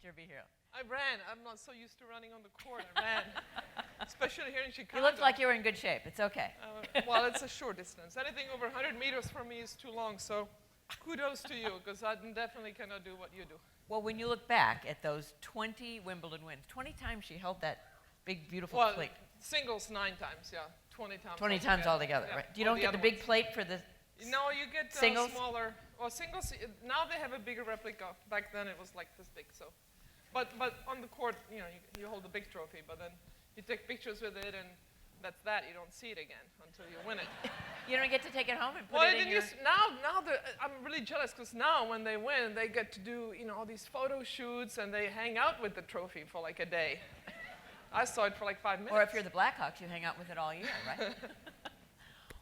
your be here? I ran. I'm not so used to running on the court. I ran, especially here in Chicago. You looked like you were in good shape. It's okay. Well, it's a short distance. Anything over 100 meters for me is too long, so kudos to you, because I definitely cannot do what you do. Well, when you look back at those 20 Wimbledon wins, 20 times she held that big, beautiful plate. Singles 9 times, yeah. 20 times 20 times altogether, yeah. right? You don't get the big plate for the No, you get singles? Smaller. Well, singles, now they have a bigger replica. Back then it was like this big, so. But on the court, you know, you hold the big trophy, but then you take pictures with it, and that's that. You don't see it again until you win it. You don't get to take it home and put Well, it in your... now I'm really jealous, because now when they win, they get to do, you know, all these photo shoots, and they hang out with the trophy for like a day. I saw it for like 5 minutes. Or if you're the Blackhawks, you hang out with it all year, right?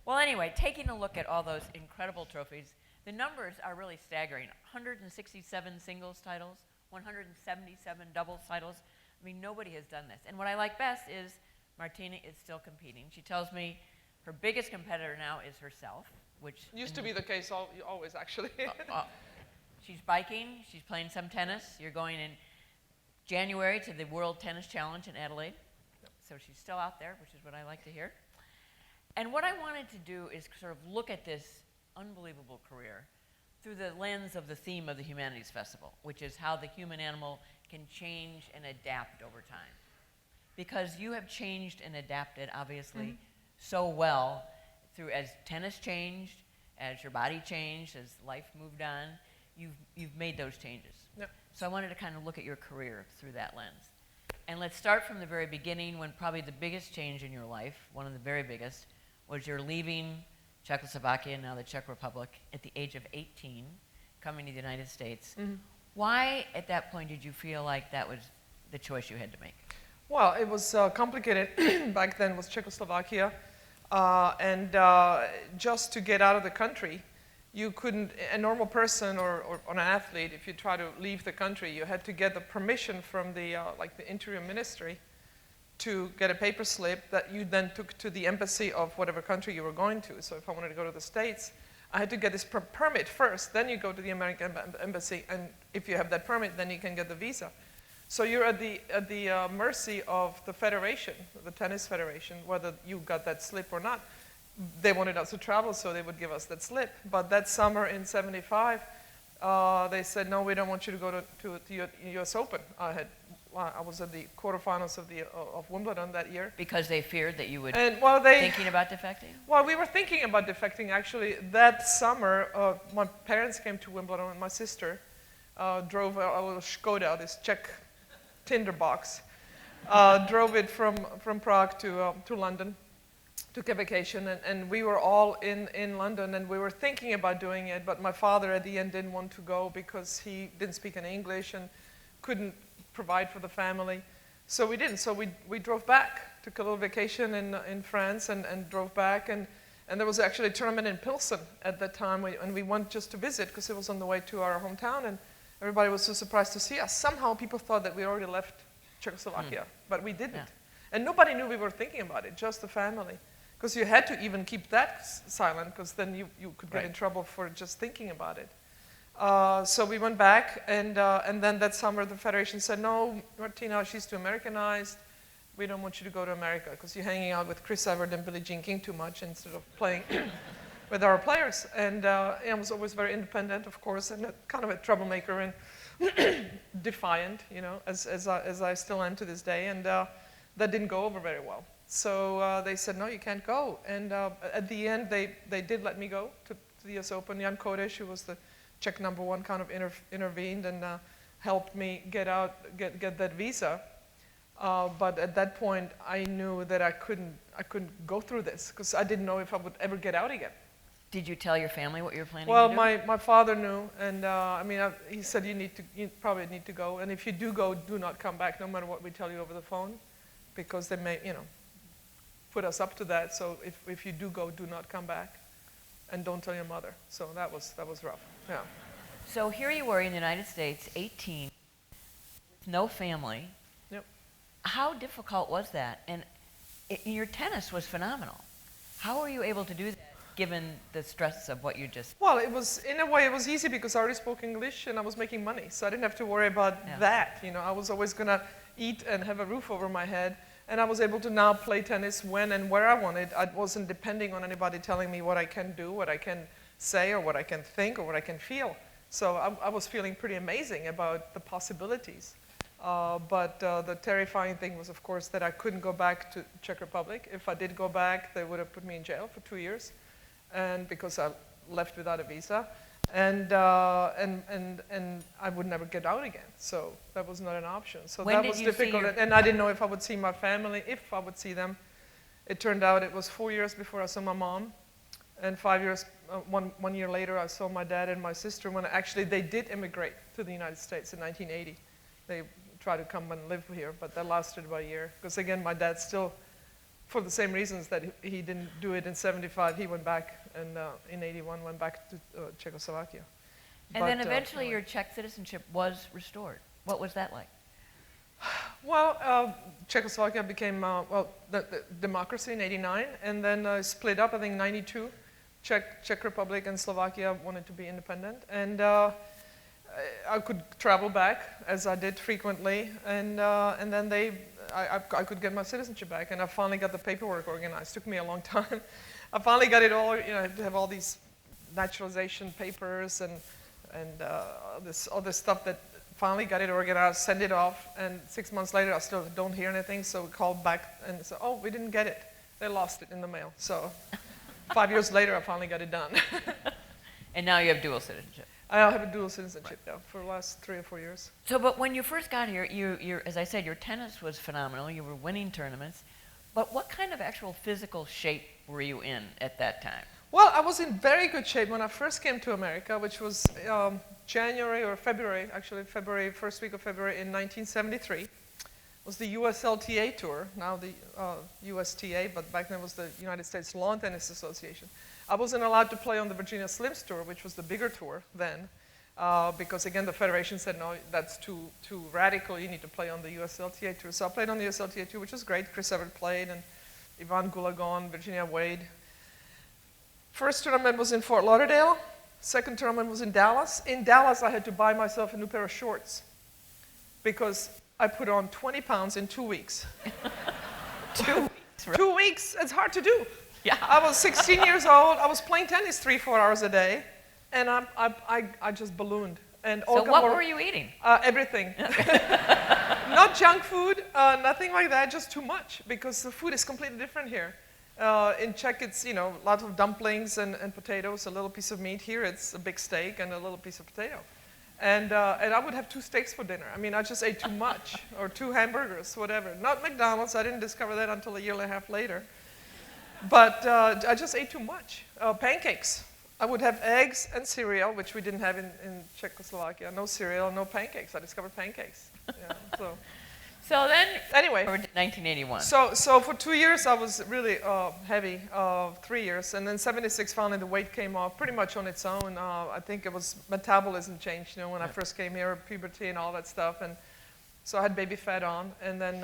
Well, anyway, taking a look at all those incredible trophies, the numbers are really staggering. 167 singles titles, 177 doubles titles. I mean, nobody has done this. And what I like best is Martina is still competing. She tells me her biggest competitor now is herself, which... Used to be the case always, actually. She's biking. She's playing some tennis. You're going in January to the World Tennis Challenge in Adelaide. Yep. So she's still out there, which is what I like to hear. And what I wanted to do is sort of look at this unbelievable career through the lens of the theme of the Humanities Festival, which is how the human animal can change and adapt over time. Because you have changed and adapted, obviously, so well through as tennis changed, as your body changed, as life moved on, you've made those changes. Yep. So I wanted to kind of look at your career through that lens. And let's start from the very beginning, when probably the biggest change in your life, one of the very biggest, was you're leaving Czechoslovakia, now the Czech Republic, at the age of 18, coming to the United States. Why, at that point, did you feel like that was the choice you had to make? Well, it was complicated back then with Czechoslovakia. And just to get out of the country, you couldn't, a normal person or an athlete, if you try to leave the country, you had to get the permission from the, like the Interior Ministry to get a paper slip that you then took to the embassy of whatever country you were going to. So if I wanted to go to the States, I had to get this permit first, then you go to the American embassy, and if you have that permit, then you can get the visa. So you're at the mercy of the federation, the tennis federation, whether you got that slip or not. They wanted us to travel, so they would give us that slip. But that summer in '75, they said, no, we don't want you to go to the US Open. I was at the quarterfinals of Wimbledon that year. Because they feared that you would thinking about defecting? Well, we were thinking about defecting, actually. That summer, my parents came to Wimbledon, and my sister drove a little Skoda, this Czech tinderbox, drove it from Prague to London, took a vacation, and we were all in London, and we were thinking about doing it, but my father at the end didn't want to go because he didn't speak any English and couldn't provide for the family. So we didn't. So we drove back, took a little vacation in France and drove back, and there was actually a tournament in Pilsen at that time, and we went just to visit because it was on the way to our hometown, and everybody was so surprised to see us. Somehow people thought that we already left Czechoslovakia, but we didn't. Yeah. And nobody knew we were thinking about it, just the family. Because you had to even keep that silent, because then you could get in trouble for just thinking about it. So we went back, and then that summer the federation said, no, Martina, she's too Americanized. We don't want you to go to America, because you're hanging out with Chris Evert and Billie Jean King too much instead of playing with our players. And I was always very independent, of course, and kind of a troublemaker and defiant, you know, as I still am to this day. And that didn't go over very well. So they said, no, you can't go. And at the end, they did let me go to the US Open. Jan Kodeš, who was the Czech #1, kind of intervened and helped me get that visa. But at that point, I knew that I couldn't go through this because I didn't know if I would ever get out again. Did you tell your family what you were planning to do? Well, my father knew, and he said you probably need to go, and if you do go, do not come back, no matter what we tell you over the phone, because they may, put us up to that. So if you do go, do not come back, and don't tell your mother. So that was rough. Yeah. So here you were in the United States, 18, with no family. Yep. How difficult was that? And your tennis was phenomenal. How were you able to do that? given the stress of what you just... Well, it was, in a way, it was easy because I already spoke English and I was making money. So I didn't have to worry about that. You know, I was always going to eat and have a roof over my head. And I was able to now play tennis when and where I wanted. I wasn't depending on anybody telling me what I can do, what I can say, or what I can think, or what I can feel. So I was feeling pretty amazing about the possibilities. But the terrifying thing was, of course, that I couldn't go back to Czech Republic. If I did go back, they would have put me in jail for 2 years, and because I left without a visa. And I would never get out again. So that was not an option. So When that did was you see difficult. your- And I didn't know if I would see my family, if I would see them. It turned out it was 4 years before I saw my mom. And 5 years, one year later, I saw my dad and my sister when actually they did immigrate to the United States in 1980. They tried to come and live here, but that lasted about a year. Because again, my dad still, for the same reasons that he didn't do it in 75, he went back and in 81 went back to Czechoslovakia. And then But, eventually anyway. your Czech citizenship was restored. What was that like? Well, Czechoslovakia became, the democracy in 89, and then split up, I think, 92. Czech Republic and Slovakia wanted to be independent. And I could travel back, as I did frequently, and then I could get my citizenship back, and I finally got the paperwork organized. It took me a long time. I finally got it all, you know, I had to have all these naturalization papers and all this stuff that finally got it organized, sent it off, and 6 months later I still don't hear anything, so we called back and said, oh, we didn't get it. They lost it in the mail. So 5 years later I finally got it done. And now you have dual citizenship. I have a dual citizenship, yeah, for the last 3 or 4 years. So, but when you first got here, as I said, your tennis was phenomenal. You were winning tournaments. But what kind of actual physical shape were you in at that time? Well, I was in very good shape when I first came to America, which was January or February, actually first week of February in 1973. It was the USLTA tour, now the USTA, but back then it was the United States Lawn Tennis Association. I wasn't allowed to play on the Virginia Slims tour, which was the bigger tour then, because again, the federation said, no, that's too radical, you need to play on the USLTA tour. So I played on the USLTA tour, which was great. Chris Evert played, and Ivan Gulagon, Virginia Wade. First tournament was in Fort Lauderdale. Second tournament was in Dallas. In Dallas, I had to buy myself a new pair of shorts because I put on 20 pounds in 2 weeks. 2 weeks, right? 2 weeks, it's hard to do. Yeah. I was 16 years old. I was playing tennis 3-4 hours a day, and I just ballooned. And So what were you eating? Everything. Not junk food, nothing like that, just too much, because the food is completely different here. In Czech, it's, you know, lots of dumplings and potatoes, a little piece of meat. Here, it's a big steak and a little piece of potato. And I would have 2 steaks for dinner. I mean, I just ate too much, or 2 hamburgers, whatever. Not McDonald's. I didn't discover that until a year and a half later. But I just ate too much. Pancakes. I would have eggs and cereal, which we didn't have in Czechoslovakia. No cereal, no pancakes. I discovered pancakes. Yeah, So then, anyway. 1981. So for 2 years, I was really heavy, 3 years. And then 76, finally, the weight came off pretty much on its own. I think it was metabolism change, you know, when I first came here, puberty and all that stuff. And so I had baby fat on. And then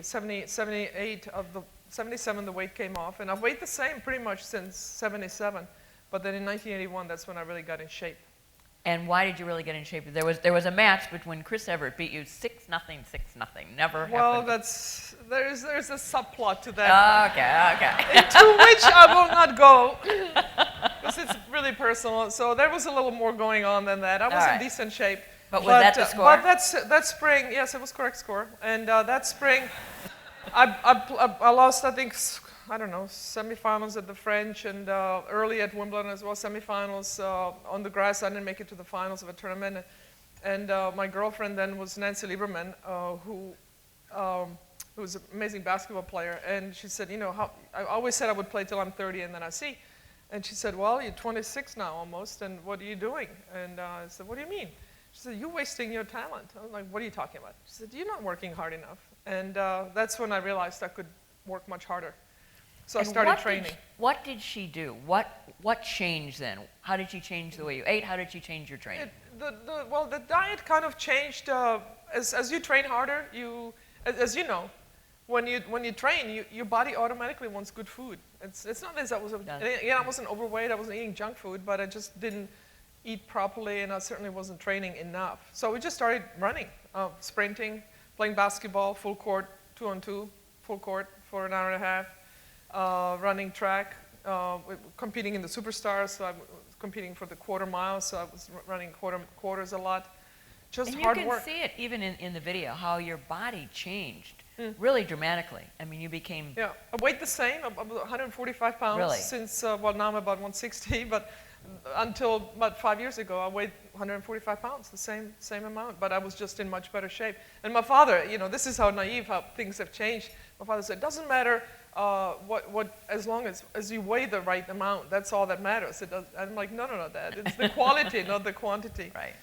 78 of the 77, the weight came off. And I've weighed the same pretty much since 77. But then in 1981, that's when I really got in shape. And why did you really get in shape? There was a match when Chris Evert beat you 6-0, 6-0. Never Well, happened. there's a subplot to that. Okay. Into which I will not go, because it's really personal. So there was a little more going on than that. I was in decent shape. But was that the score? But that spring, yes, it was correct score. And that spring, I lost, I think, I don't know, semifinals at the French, and early at Wimbledon as well, semifinals on the grass. I didn't make it to the finals of a tournament. And my girlfriend then was Nancy Lieberman, who was an amazing basketball player. And she said, you know, I always said I would play till I'm 30 and then I see. And she said, well, you're 26 now almost, and what are you doing? And I said, what do you mean? She said, you're wasting your talent. I was like, what are you talking about? She said, you're not working hard enough. And that's when I realized I could work much harder. So And I started training. What did she do? What changed then? How did she change the way you ate? How did she change your training? Well, the diet kind of changed. As you train harder, as you know, when you train, your body automatically wants good food. It's not as I wasn't overweight, I wasn't eating junk food, but I just didn't eat properly, and I certainly wasn't training enough. So we just started running, sprinting, playing basketball, full court, 2-on-2, full court for an hour and a half, running track, competing in the Superstars. So I was competing for the quarter mile, so I was running quarters a lot. Just and hard you work. can see it even in the video, how your body changed really dramatically. I mean, you became... Yeah, I weighed the same. I'm 145 pounds Really? since, well, now I'm about 160, but until about 5 years ago, I weighed 145 pounds, the same amount, but I was just in much better shape. And my father, this is how naive, how things have changed. My father said, it doesn't matter as long as you weigh the right amount, that's all that matters. I'm like, no, Dad, it's the quality, not the quantity. Right.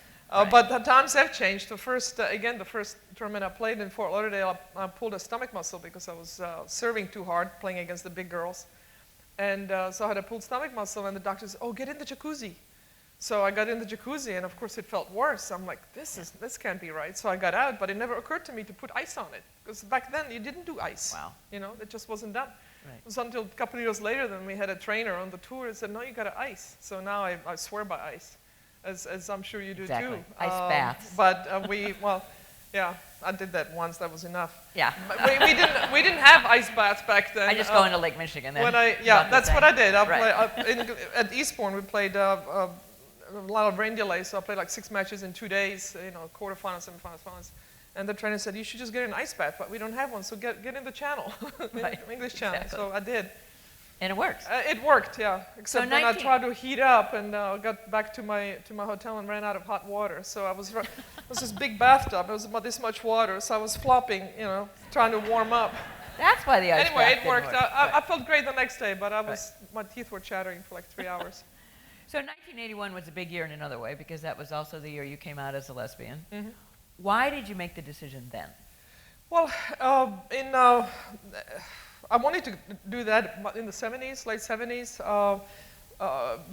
But the times have changed. The first tournament I played in Fort Lauderdale, I pulled a stomach muscle because I was serving too hard, playing against the big girls. And so I had a pulled stomach muscle, and the doctor said, oh, get in the jacuzzi. So I got in the jacuzzi, and of course it felt worse. I'm like, this can't be right. So I got out, but it never occurred to me to put ice on it. Because back then, you didn't do ice. Wow. It just wasn't done. Right. It was until a couple of years later that we had a trainer on the tour and said, no, you got to ice. So now I swear by ice. As I'm sure you do exactly. too. Ice baths. But yeah, I did that once. That was enough. Yeah. But we didn't have ice baths back then. I just go into Lake Michigan then. That's what I did. Right. At Eastbourne, we played a lot of rain delays, so I played like 6 matches in 2 days. Quarterfinals, semifinals, finals. And the trainer said, you should just get an ice bath, but we don't have one, so get in the channel, Right. English channel. Exactly. So I did. And it works. It worked, yeah. Except So when I tried to heat up and got back to my hotel and ran out of hot water. So it was this big bathtub. It was about this much water. So I was flopping, trying to warm up. That's why the ice Anyway, bath it didn't worked. work. I felt great the next day, but my teeth were chattering for like 3 hours. So 1981 was a big year in another way because that was also the year you came out as a lesbian. Mm-hmm. Why did you make the decision then? Well, I wanted to do that in the 70s, late 70s.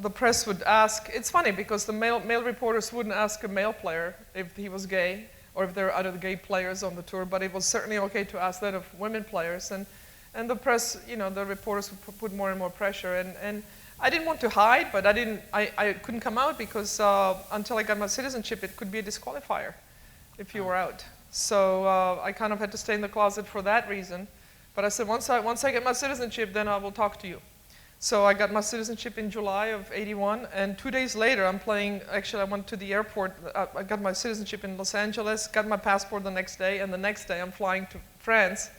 The press would ask, it's funny because the male reporters wouldn't ask a male player if he was gay or if there were other gay players on the tour, but it was certainly okay to ask that of women players. And the press, the reporters would put more and more pressure. And I didn't want to hide, but I couldn't come out because until I got my citizenship, it could be a disqualifier if you were out. So I kind of had to stay in the closet for that reason. But I said, once I get my citizenship, then I will talk to you. So I got my citizenship in July of '81, and 2 days later, I went to the airport. I got my citizenship in Los Angeles, got my passport the next day, and the next day I'm flying to France,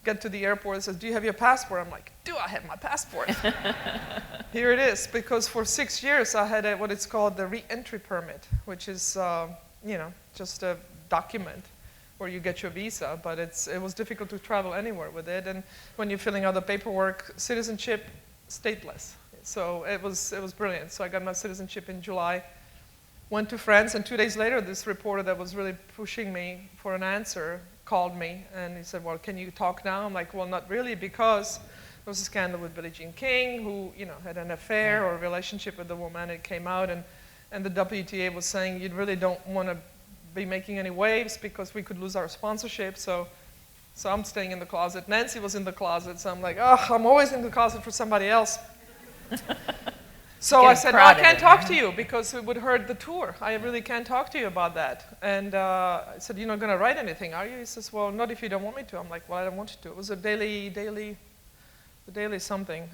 get to the airport, and says, do you have your passport? I'm like, do I have my passport? Here it is, because for 6 years I had what it's called the re-entry permit, which is, just a document where you get your visa, but it was difficult to travel anywhere with it. And when you're filling out the paperwork, citizenship, stateless. So it was brilliant. So I got my citizenship in July, went to France, and 2 days later, this reporter that was really pushing me for an answer called me, and he said, well, can you talk now? I'm like, well, not really, because there was a scandal with Billie Jean King, who had an affair or a relationship with the woman. It came out, and the WTA was saying, you really don't want to be making any waves because we could lose our sponsorship. So I'm staying in the closet. Nancy was in the closet, so I'm like, oh, I'm always in the closet for somebody else. So I said, no, I can't talk to you because it would hurt the tour. I really can't talk to you about that. And I said, you're not going to write anything, are you? He says, well, not if you don't want me to. I'm like, well, I don't want you to. It was a daily something,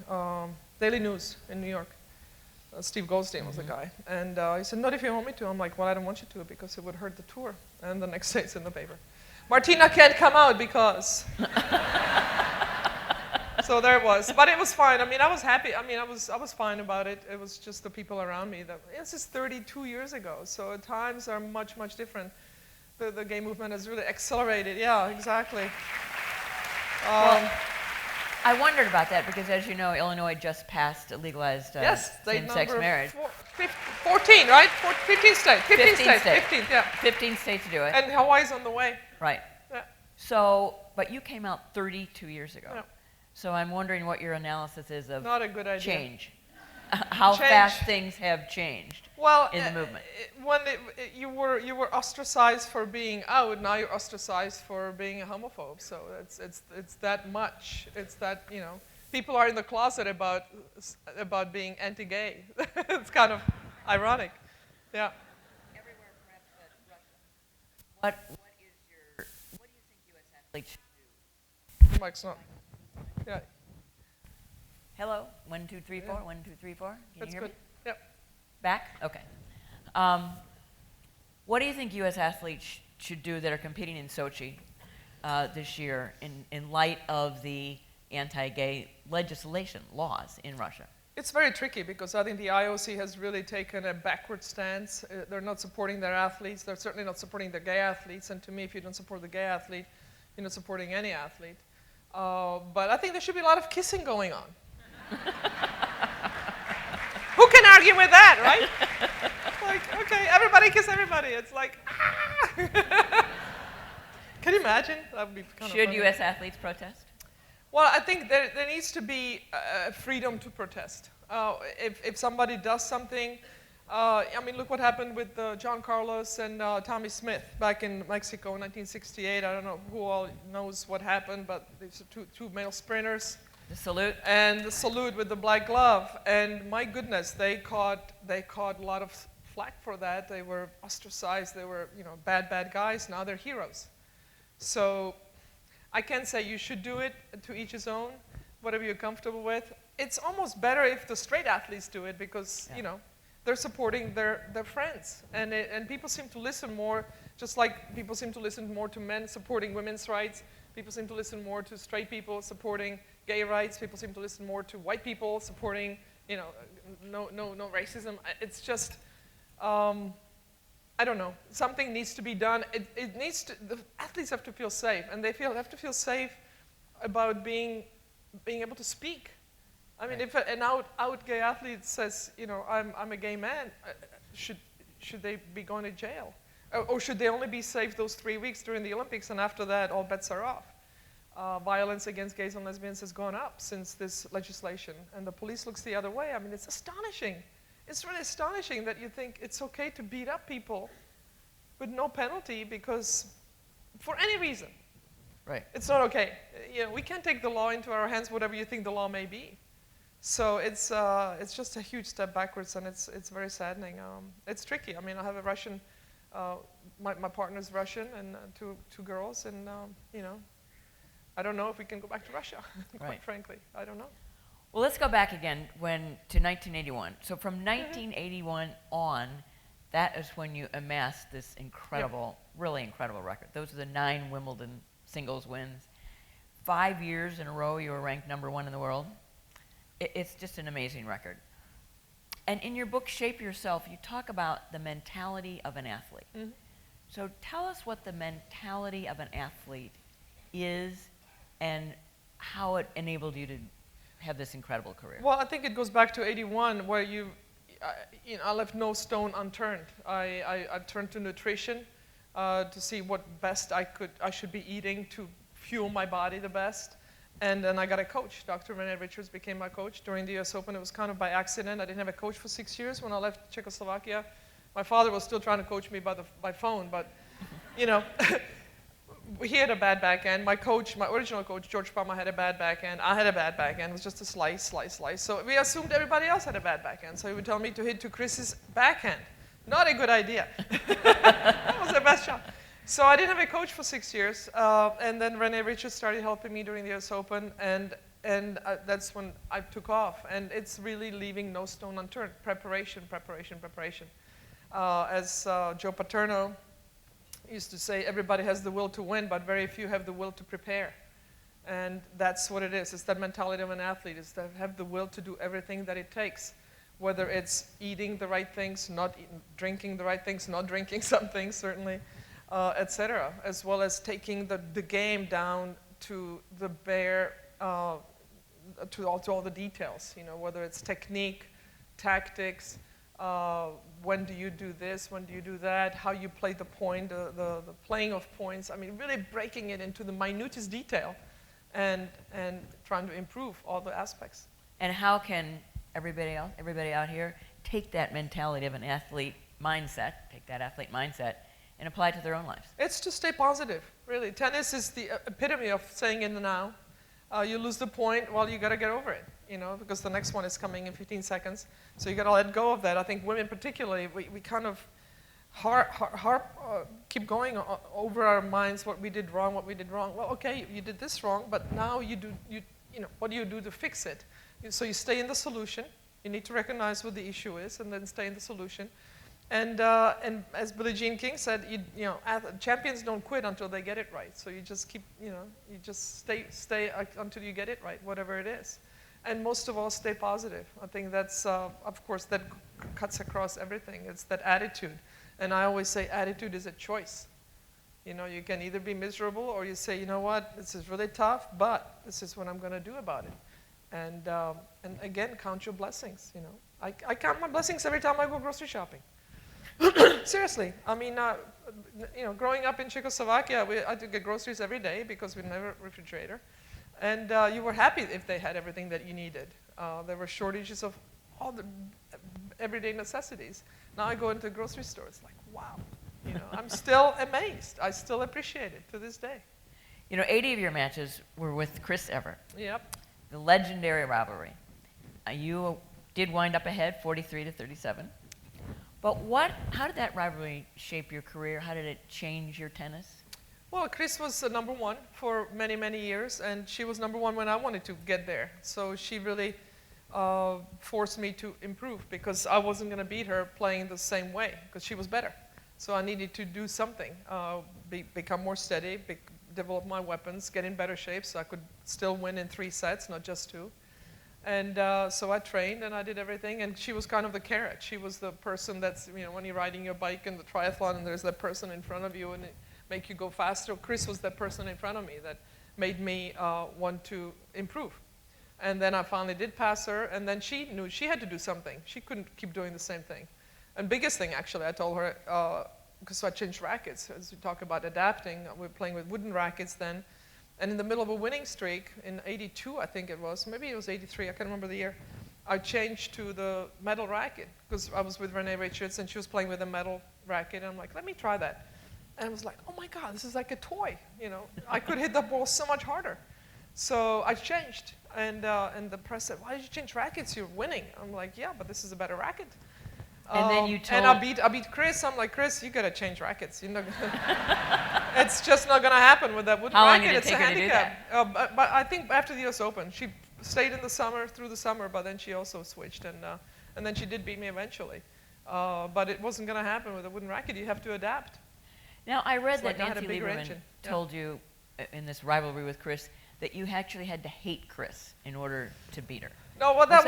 Daily News in New York. Steve Goldstein was the guy. And he said, not if you want me to. I'm like, well, I don't want you to because it would hurt the tour. And the next day it's in the paper. Martina can't come out because. So there it was. But it was fine. I mean, I was happy. I mean, I was fine about it. It was just the people around me. This is 32 years ago. So times are much, much different. The gay movement has really accelerated. Yeah, exactly. Well, I wondered about that because, as you know, Illinois just passed legalized same-sex marriage. 14, right? 15 states. 15 states. 15, yeah. 15 states do it. And Hawaii's on the way. Right. Yeah. So, but you came out 32 years ago. Yeah. So I'm wondering what your analysis is of Not a good idea. change. how change. fast things have changed Well, in the movement. You were ostracized for being out, now you're ostracized for being a homophobe. So it's that much. It's that, you know, people are in the closet about being anti-gay. It's kind of ironic. Yeah. Everywhere, perhaps, but Russia. What do you think U.S. athletes should do? The mic's not. Yeah, Hello, 1, 2, 3, 4. Yeah. 1, 2, 3, 4. Can that's you hear good. me? Yep. Back? Okay. What do you think U.S. athletes should do that are competing in Sochi this year in light of the anti-gay legislation, laws in Russia? It's very tricky because I think the IOC has really taken a backward stance. They're not supporting their athletes. They're certainly not supporting the gay athletes. And to me, if you don't support the gay athlete, you're not supporting any athlete. But I think there should be a lot of kissing going on. Who can argue with that, right? Like, okay, everybody kiss everybody. It's like, ah! Can you imagine? That would be kind of Should funny. U.S. athletes protest? Well, I think there needs to be freedom to protest. If somebody does something, I mean, look what happened with John Carlos and Tommy Smith back in Mexico in 1968. I don't know who all knows what happened, but these are two male sprinters. The salute? And the salute with the black glove. And my goodness, they caught a lot of flack for that. They were ostracized. They were, you know, bad guys. Now they're heroes. So I can say you should do it, to each his own, whatever you're comfortable with. It's almost better if the straight athletes do it because, you know, they're supporting their friends. And people seem to listen more, just like people seem to listen more to men supporting women's rights. People seem to listen more to straight people supporting gay rights. People seem to listen more to white people supporting, you know, no racism. It's just, I don't know. Something needs to be done. It needs to. The athletes have to feel safe, and they have to feel safe about being able to speak. I mean, if an out gay athlete says, you know, I'm a gay man, should they be going to jail, or should they only be safe those 3 weeks during the Olympics, and after that, all bets are off? Violence against gays and lesbians has gone up since this legislation, and the police looks the other way. I mean, it's astonishing. It's really astonishing that you think it's okay to beat up people with no penalty because, for any reason, Right. it's not okay. You know, we can't take the law into our hands, whatever you think the law may be. So it's just a huge step backwards, and it's very saddening. It's tricky. I mean, I have a Russian. My partner's Russian, and two girls, and you know, I don't know if we can go back to Russia. Quite frankly, I don't know. Well, let's go back again to 1981. So from 1981 on, that is when you amassed this incredible, really incredible record. Those are the 9 Wimbledon singles wins. 5 years in a row, you were ranked #1 in the world. It's just an amazing record. And in your book, Shape Yourself, you talk about the mentality of an athlete. Mm-hmm. So tell us what the mentality of an athlete is and how it enabled you to have this incredible career. Well, I think it goes back to 81, where I left no stone unturned. I turned to nutrition to see what best I should be eating to fuel my body the best. And then I got a coach. Dr. Rene Richards became my coach during the US Open. It was kind of by accident. I didn't have a coach for 6 years when I left Czechoslovakia. My father was still trying to coach me by phone, but, you know, he had a bad backhand. My original coach, George Palmer, had a bad backhand. I had a bad backhand. It was just a slice. So we assumed everybody else had a bad backhand. So he would tell me to hit to Chris's backhand. Not a good idea. That was the best shot. So I didn't have a coach for 6 years. And then Rene Richards started helping me during the US Open. And that's when I took off. And it's really leaving no stone unturned. Preparation. As Joe Paterno used to say, everybody has the will to win, but very few have the will to prepare. And that's what it is. It's that mentality of an athlete, is to have the will to do everything that it takes, whether it's eating the right things, drinking the right things, not drinking some things, certainly, etc., as well as taking the game down to the bare, to all the details, you know, whether it's technique, tactics, when do you do this, when do you do that, how you play the point, the playing of points. I mean, really breaking it into the minutest detail and trying to improve all the aspects. And how can everybody else, everybody out here, take that mentality of an athlete mindset, take that athlete mindset, and apply it to their own lives? It's to stay positive, really. Tennis is the epitome of staying in the now. You lose the point, well, you got to get over it, you know, because the next one is coming in 15 seconds. So you got to let go of that. I think women particularly, we kind of keep going over our minds what we did wrong. Well, okay, you did this wrong, but now you know, what do you do to fix it? So you stay in the solution. You need to recognize what the issue is and then stay in the solution. And as Billie Jean King said, you know, champions don't quit until they get it right. So you just keep, you know, you just stay until you get it right, whatever it is. And most of all, stay positive. I think that's, of course, that cuts across everything. It's that attitude. And I always say attitude is a choice. You know, you can either be miserable or you say, you know what, this is really tough, but this is what I'm going to do about it. And again, count your blessings, you know. I count my blessings every time I go grocery shopping. Seriously. I mean, you know, growing up in Czechoslovakia, I had to get groceries every day because we never had a refrigerator. And you were happy if they had everything that you needed. There were shortages of all the everyday necessities. Now I go into grocery stores, like, wow. You know, I'm still amazed. I still appreciate it to this day. You know, 80 of your matches were with Chris Evert. Yep. The legendary rivalry. You did wind up ahead, 43-37. But how did that rivalry shape your career? How did it change your tennis? Well, Chris was number one for many, many years, and she was number one when I wanted to get there. So she really forced me to improve because I wasn't going to beat her playing the same way because she was better. So I needed to do something, become more steady, develop my weapons, get in better shape so I could still win in 3 sets, not just 2. And so I trained and I did everything, and she was kind of the carrot. She was the person that's, you know, when you're riding your bike in the triathlon and there's that person in front of you and it make you go faster. Chris was that person in front of me that made me want to improve. And then I finally did pass her, and then she knew she had to do something. She couldn't keep doing the same thing. And biggest thing, actually, I told her, because I changed rackets, as we talk about adapting, we were playing with wooden rackets then, and in the middle of a winning streak, in 82, I think it was, maybe it was 83, I can't remember the year, I changed to the metal racket, because I was with Renee Richards, and she was playing with a metal racket, and I'm like, let me try that. And I was like, oh my God, this is like a toy, you know. I could hit the ball so much harder. So I changed, and the press said, why did you change rackets? You're winning. I'm like, yeah, but this is a better racket. And then you told... And I beat Chris. I'm like, Chris, you got to change rackets. You're not it's just not going to happen with that wooden racket. It's a handicap. But I think after the US Open, she stayed in the summer, through the summer, but then she also switched. And then she did beat me eventually. But it wasn't going to happen with a wooden racket. You have to adapt. Now, I read It's that like I had a Nancy bigger Lieberman engine. told you in this rivalry with Chris that you actually had to hate Chris in order to beat her. No, well, that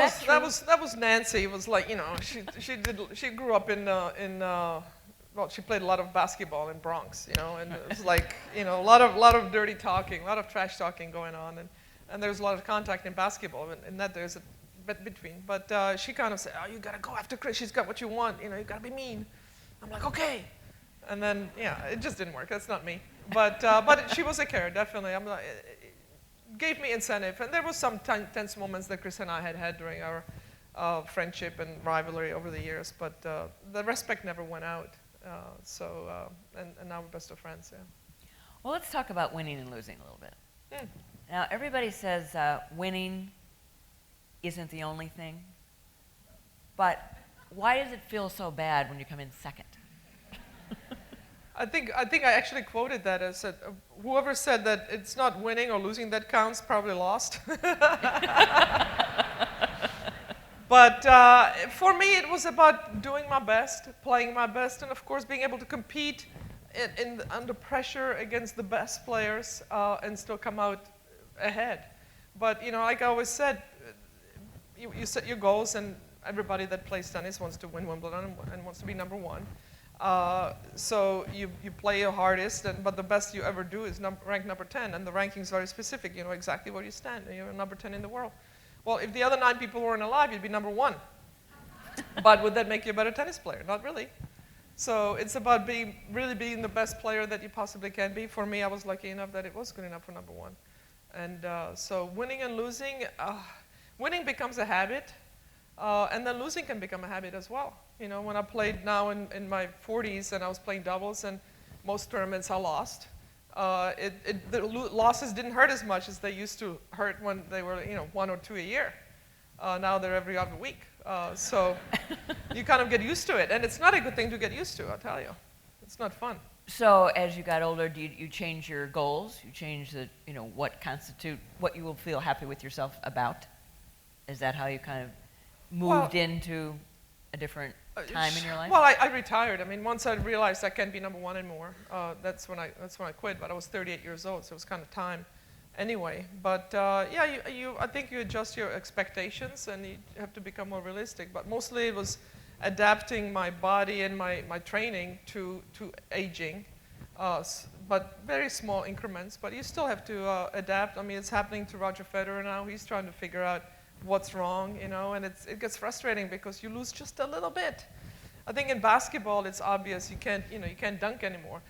was Nancy. It was like, you know, she grew up well, she played a lot of basketball in Bronx, you know, and it was like, you know, a lot of dirty talking, a lot of trash talking going on, and there's a lot of contact in basketball, and that there's a bit between. But she kind of said, oh, you gotta go after Chris. She's got what you want, you know, you gotta be mean. I'm like, okay. And then, yeah, it just didn't work. That's not me. But she was a carrot, definitely. I'm like, it gave me incentive. And there was some tense moments that Chris and I had during our friendship and rivalry over the years. But the respect never went out. And now we're best of friends, yeah. Well, let's talk about winning and losing a little bit. Mm. Now, everybody says winning isn't the only thing. But why does it feel so bad when you come in second? I think I actually quoted that. I said, whoever said that it's not winning or losing that counts probably lost. But for me, it was about doing my best, playing my best, and of course being able to compete under pressure against the best players and still come out ahead. But you know, like I always said, you set your goals, and everybody that plays tennis wants to win Wimbledon and wants to be number one. So you play your hardest, but the best you ever do is rank number 10, and the ranking is very specific. You know exactly where you stand. You're number 10 in the world. Well, if the other 9 people weren't alive, you'd be number 1. But would that make you a better tennis player? Not really. So it's about really being the best player that you possibly can be. For me, I was lucky enough that it was good enough for number 1. And so winning and losing, winning becomes a habit. And then losing can become a habit as well. You know, when I played now in my 40s and I was playing doubles, and most tournaments I lost, the losses didn't hurt as much as they used to hurt when they were, you know, 1 or 2 a year. Now they're every other week. So you kind of get used to it. And it's not a good thing to get used to, I'll tell you. It's not fun. So as you got older, do you change your goals? You change the, you know, what you will feel happy with yourself about? Is that how you kind of moved into a different time in your life? Well, I retired. I mean, once I realized I can't be number one anymore, that's when I quit. But I was 38 years old, so it was kind of time anyway. But yeah, I think you adjust your expectations and you have to become more realistic. But mostly it was adapting my body and my training to aging, but very small increments. But you still have to adapt. I mean, it's happening to Roger Federer now. He's trying to figure out what's wrong, you know, and it gets frustrating because you lose just a little bit. I think in basketball it's obvious you can't dunk anymore.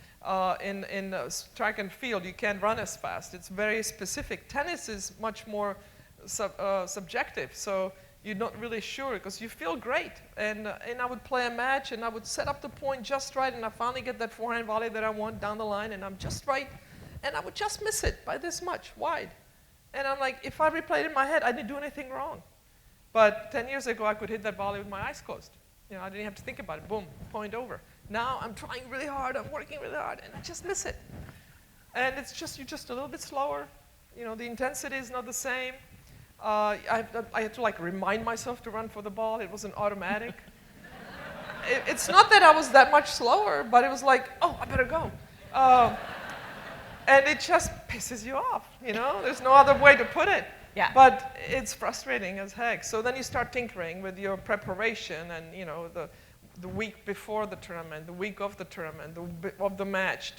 In track and field you can't run as fast. It's very specific. Tennis is much more subjective, so you're not really sure because you feel great. And I would play a match and I would set up the point just right, and I finally get that forehand volley that I want down the line, and I'm just right, and I would just miss it by this much wide. And I'm like, if I replayed it in my head, I didn't do anything wrong. But 10 years ago, I could hit that volley with my eyes closed. You know, I didn't have to think about it. Boom, point over. Now I'm trying really hard, I'm working really hard, and I just miss it. And it's just, you're just a little bit slower. You know, the intensity is not the same. I had to like remind myself to run for the ball. It wasn't automatic. It's not that I was that much slower, but it was like, oh, I better go. And it just pisses you off, you know? There's no other way to put it. Yeah. But it's frustrating as heck. So then you start tinkering with your preparation and, you know, the week before the tournament, the week of the tournament, of the match.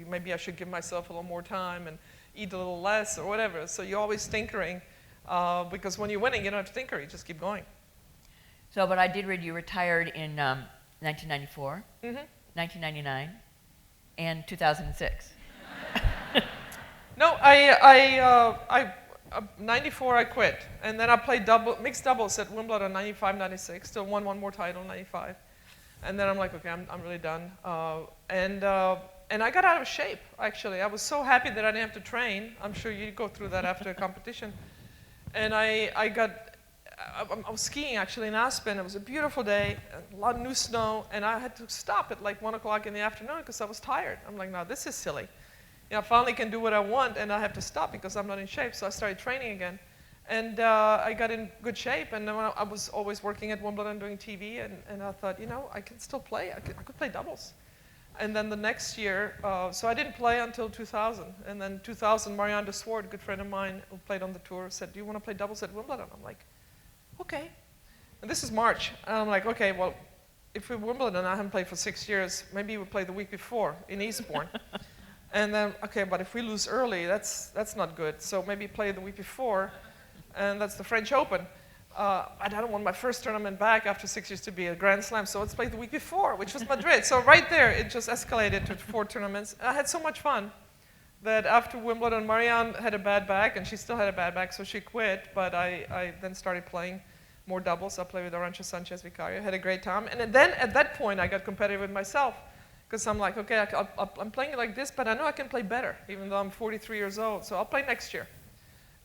Maybe I should give myself a little more time and eat a little less or whatever. So you're always tinkering because when you're winning, you don't have to tinker. You just keep going. So, but I did read you retired in 1994, 1999, and 2006. No, 94 I quit, and then I played mixed doubles at Wimbledon 95, 96, still won one more title, 95. And then I'm like, okay, I'm really done. And I got out of shape, actually. I was so happy that I didn't have to train. I'm sure you go through that after a competition. And I was skiing, actually, in Aspen. It was a beautiful day, a lot of new snow, and I had to stop at like 1 o'clock in the afternoon because I was tired. I'm like, no, this is silly. You know, I finally can do what I want, and I have to stop because I'm not in shape. So I started training again. And I got in good shape, and then I was always working at Wimbledon doing TV, and I thought, you know, I can still play. I could play doubles. And then the next year, so I didn't play until 2000. And then 2000, Marianne de Swart, a good friend of mine who played on the tour, said, do you want to play doubles at Wimbledon? I'm like, okay. And this is March. And I'm like, okay, well, if we're Wimbledon, I haven't played for 6 years, maybe we'll play the week before in Eastbourne. And then, okay, but if we lose early, that's not good. So maybe play the week before, and that's the French Open. I don't want my first tournament back after 6 years to be a Grand Slam, so let's play the week before, which was Madrid. So right there, it just escalated to 4 tournaments. I had so much fun that after Wimbledon, Marianne had a bad back, and she still had a bad back, so she quit. But I then started playing more doubles. I played with Arantxa Sanchez Vicario, had a great time. And then at that point, I got competitive with myself. Because I'm like, okay, I'm playing it like this, but I know I can play better, even though I'm 43 years old. So I'll play next year.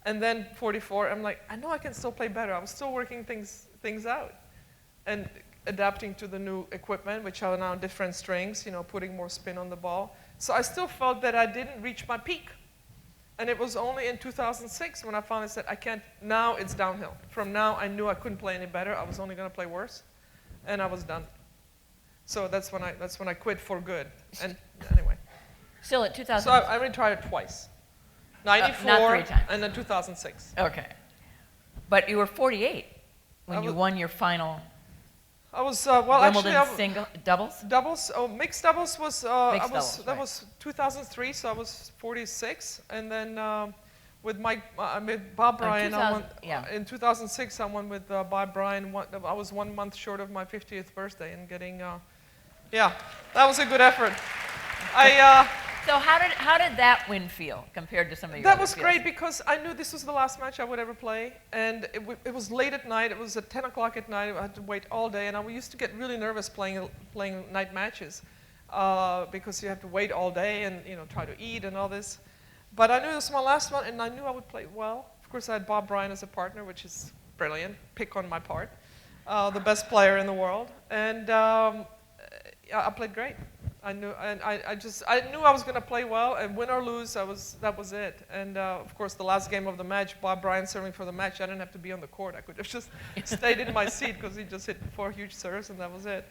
And then 44, I'm like, I know I can still play better. I was still working things out and adapting to the new equipment, which are now different strings, you know, putting more spin on the ball. So I still felt that I didn't reach my peak. And it was only in 2006 when I finally said, I can't, now it's downhill. From now, I knew I couldn't play any better. I was only going to play worse. And I was done. So that's when I quit for good. And anyway. Still at 2000. So I retired twice. 94 not 3 times. And then 2006. Okay. But you were 48 when you won your final I was, well, Wimbledon actually, doubles? Doubles, mixed doubles was, Doubles, that was 2003, so I was 46. And then with Bob Bryan, in 2006, I won with Bob Bryan. I was 1 month short of my 50th birthday and getting, yeah, that was a good effort. So how did that win feel compared to some of your That other was fields? great because I knew this was the last match I would ever play, and it was late at night. It was at 10 o'clock at night. I had to wait all day, and I used to get really nervous playing night matches because you have to wait all day and try to eat and all this. But I knew this was my last one, and I knew I would play well. Of course, I had Bob Bryan as a partner, which is brilliant. Pick on my part, the best player in the world, and I played great. I knew, and I knew I was going to play well, and win or lose, that was it. And of course, the last game of the match, Bob Bryan serving for the match. I didn't have to be on the court. I could have just stayed in my seat because he just hit 4 huge serves, and that was it.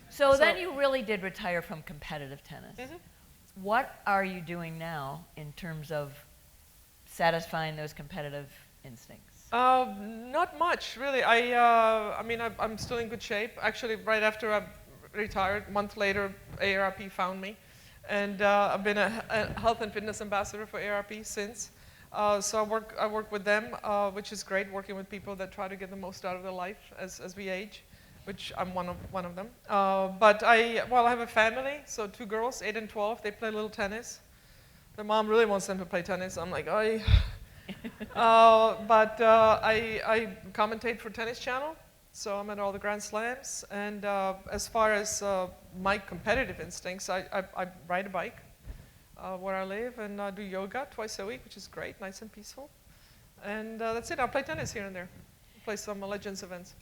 So then you really did retire from competitive tennis. Mhm. What are you doing now in terms of satisfying those competitive instincts? Not much, really. I'm still in good shape. Actually, right after I retired, a month later, AARP found me. And I've been a health and fitness ambassador for AARP since. So I work with them, which is great, working with people that try to get the most out of their life as we age, which I'm one of them. But I have a family, so 2 girls, 8 and 12. They play a little tennis. Their mom really wants them to play tennis. I'm like, I commentate for Tennis Channel, so I'm at all the Grand Slams. And as far as my competitive instincts, I ride a bike where I live, and I do yoga twice a week, which is great, nice and peaceful. And that's it. I play tennis here and there. Play some Legends events.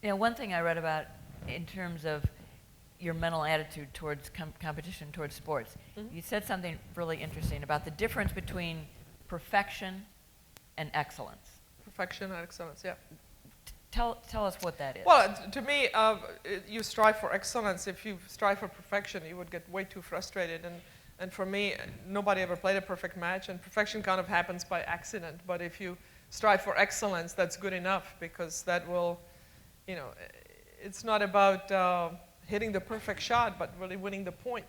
One thing I read about in terms of your mental attitude towards competition, towards sports, you said something really interesting about the difference between perfection and excellence. Perfection and excellence, yeah. Tell us what that is. Well, to me, you strive for excellence. If you strive for perfection, you would get way too frustrated. And for me, nobody ever played a perfect match, and perfection kind of happens by accident. But if you strive for excellence, that's good enough, because that will, it's not about hitting the perfect shot, but really winning the point.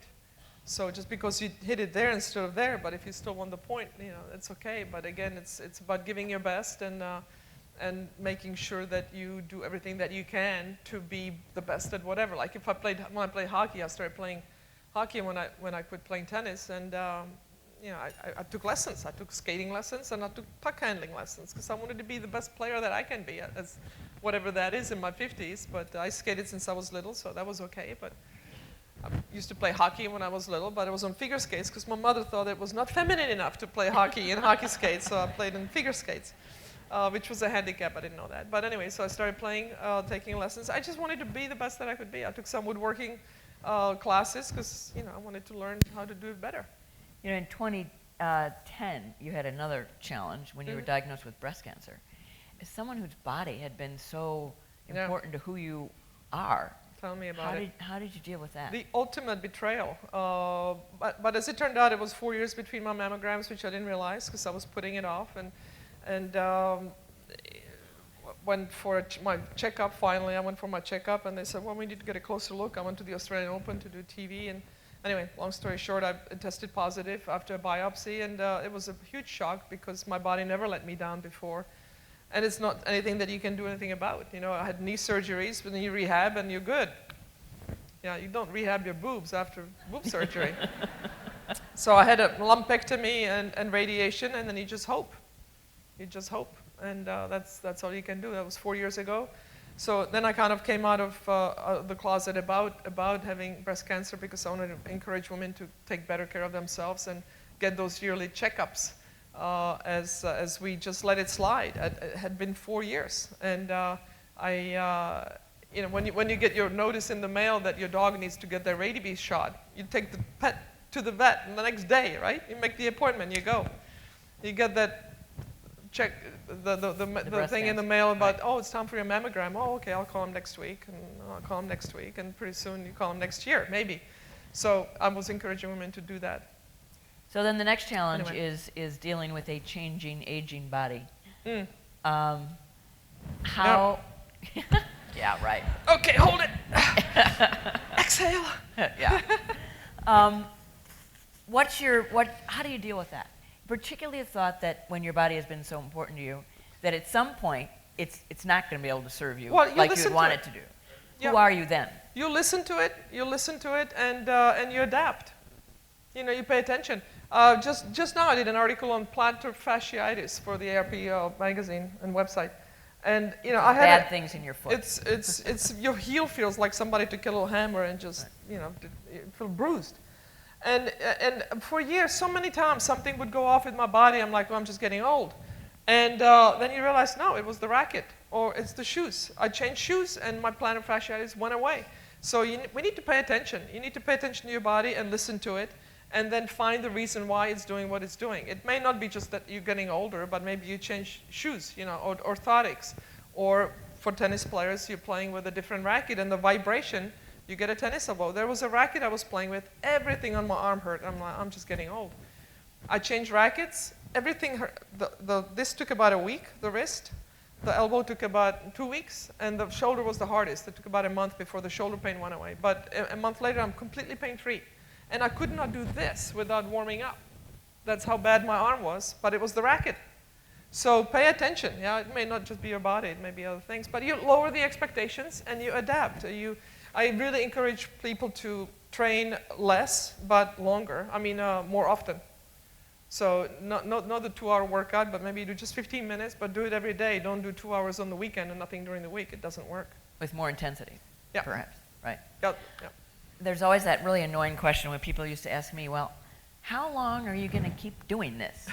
So just because you hit it there instead of there, but if you still won the point, it's okay. But again, it's about giving your best and making sure that you do everything that you can to be the best at whatever. Like when I played hockey, I started playing hockey when I quit playing tennis, and I took lessons. I took skating lessons, and I took puck handling lessons, because I wanted to be the best player that I can be, as whatever that is in my 50s. But I skated since I was little, so that was okay. But I used to play hockey when I was little, but I was on figure skates because my mother thought it was not feminine enough to play hockey in hockey skates, so I played in figure skates, which was a handicap. I didn't know that. But anyway, so I started playing, taking lessons. I just wanted to be the best that I could be. I took some woodworking classes because I wanted to learn how to do it better. In 2010, you had another challenge when you were diagnosed with breast cancer. As someone whose body had been so important to who you are, tell me about it. How did you deal with that? The ultimate betrayal. But as it turned out, it was 4 years between my mammograms, which I didn't realize because I was putting it off. And went for my checkup. Finally, I went for my checkup, and they said, well, we need to get a closer look. I went to the Australian Open to do TV. And anyway, long story short, I tested positive after a biopsy, and it was a huge shock because my body never let me down before. And it's not anything that you can do anything about. I had knee surgeries, but then you rehab and you're good. You don't rehab your boobs after boob surgery. So I had a lumpectomy and radiation, and then you just hope. You just hope. And that's all you can do. That was 4 years ago. So then I kind of came out of the closet about having breast cancer, because I wanted to encourage women to take better care of themselves and get those yearly checkups. As we just let it slide. It had been 4 years, and when you get your notice in the mail that your dog needs to get their rabies shot, you take the pet to the vet the next day, right? You make the appointment, you go. You get that check, the thing in the mail about, oh, it's time for your mammogram. Oh, okay, I'll call him next week, and I'll call him next week, and pretty soon you call him next year, maybe. So I was encouraging women to do that. So then the next challenge is dealing with a changing, aging body. How? Yeah, right. Okay, hold it. Exhale. Yeah. How do you deal with that? Particularly the thought that when your body has been so important to you, that at some point it's not going to be able to serve you like you would want it to do. Who are you then? You listen to it, and you adapt. You pay attention. Just now I did an article on plantar fasciitis for the AARP magazine and website. And, I had bad things in your foot. It's your heel feels like somebody took a little hammer and just, you feel bruised. And for years, so many times, something would go off with my body. I'm like, well, I'm just getting old. And then you realize, no, it was the racket or it's the shoes. I changed shoes and my plantar fasciitis went away. So we need to pay attention. You need to pay attention to your body and listen to it and then find the reason why it's doing what it's doing. It may not be just that you're getting older, but maybe you change shoes, or orthotics. Or for tennis players, you're playing with a different racket and the vibration, you get a tennis elbow. There was a racket I was playing with, everything on my arm hurt. I'm like, I'm just getting old. I changed rackets, everything hurt. This took about a week, the wrist. The elbow took about 2 weeks, and the shoulder was the hardest. It took about a month before the shoulder pain went away. But a month later, I'm completely pain-free. And I could not do this without warming up. That's how bad my arm was, but it was the racket. So pay attention. Yeah, it may not just be your body, it may be other things. But you lower the expectations and you adapt. I really encourage people to train less, but longer. More often. So not the 2-hour workout, but maybe do just 15 minutes, but do it every day. Don't do 2 hours on the weekend and nothing during the week. It doesn't work. With more intensity, perhaps, right? Yeah. There's always that really annoying question when people used to ask me, well, how long are you going to keep doing this?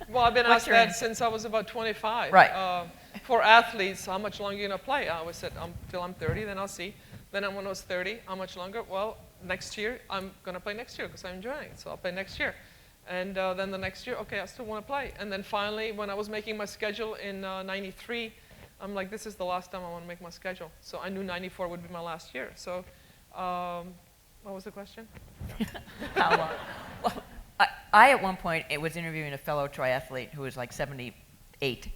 Well, I've been asked that since I was about 25. Right. For athletes, how much longer are you going to play? I always said, till I'm 30, then I'll see. Then when I was 30, how much longer? Well, next year, I'm going to play next year because I'm enjoying it, so I'll play next year. And then the next year, okay, I still want to play. And then finally, when I was making my schedule in 93, I'm like, this is the last time I want to make my schedule. So I knew 94 would be my last year. So what was the question? How long? Well, I at one point was interviewing a fellow triathlete who was like 78.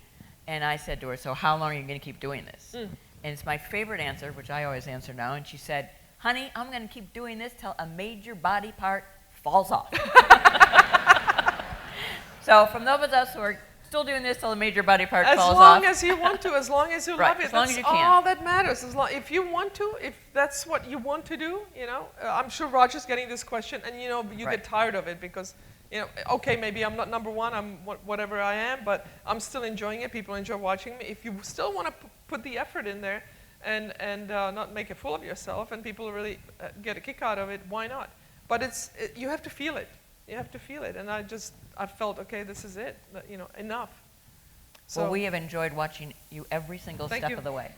And I said to her, so how long are you going to keep doing this? And it's my favorite answer, which I always answer now. And she said, honey, I'm going to keep doing this till a major body part falls off. So from those of us who are still doing this till a major body part falls off. As long as you want to, as long as you love it. As long as you can. That's all that matters. If you want to, if that's what you want to do, I'm sure Roger's getting this question, and you get tired of it because, okay, maybe I'm not number one, I'm whatever I am, but I'm still enjoying it. People enjoy watching me. If you still want to put the effort in there and not make a fool of yourself, and people really get a kick out of it, why not? But you have to feel it. You have to feel it, and I felt, okay, this is it, enough. So, well, we have enjoyed watching you every single step of the way.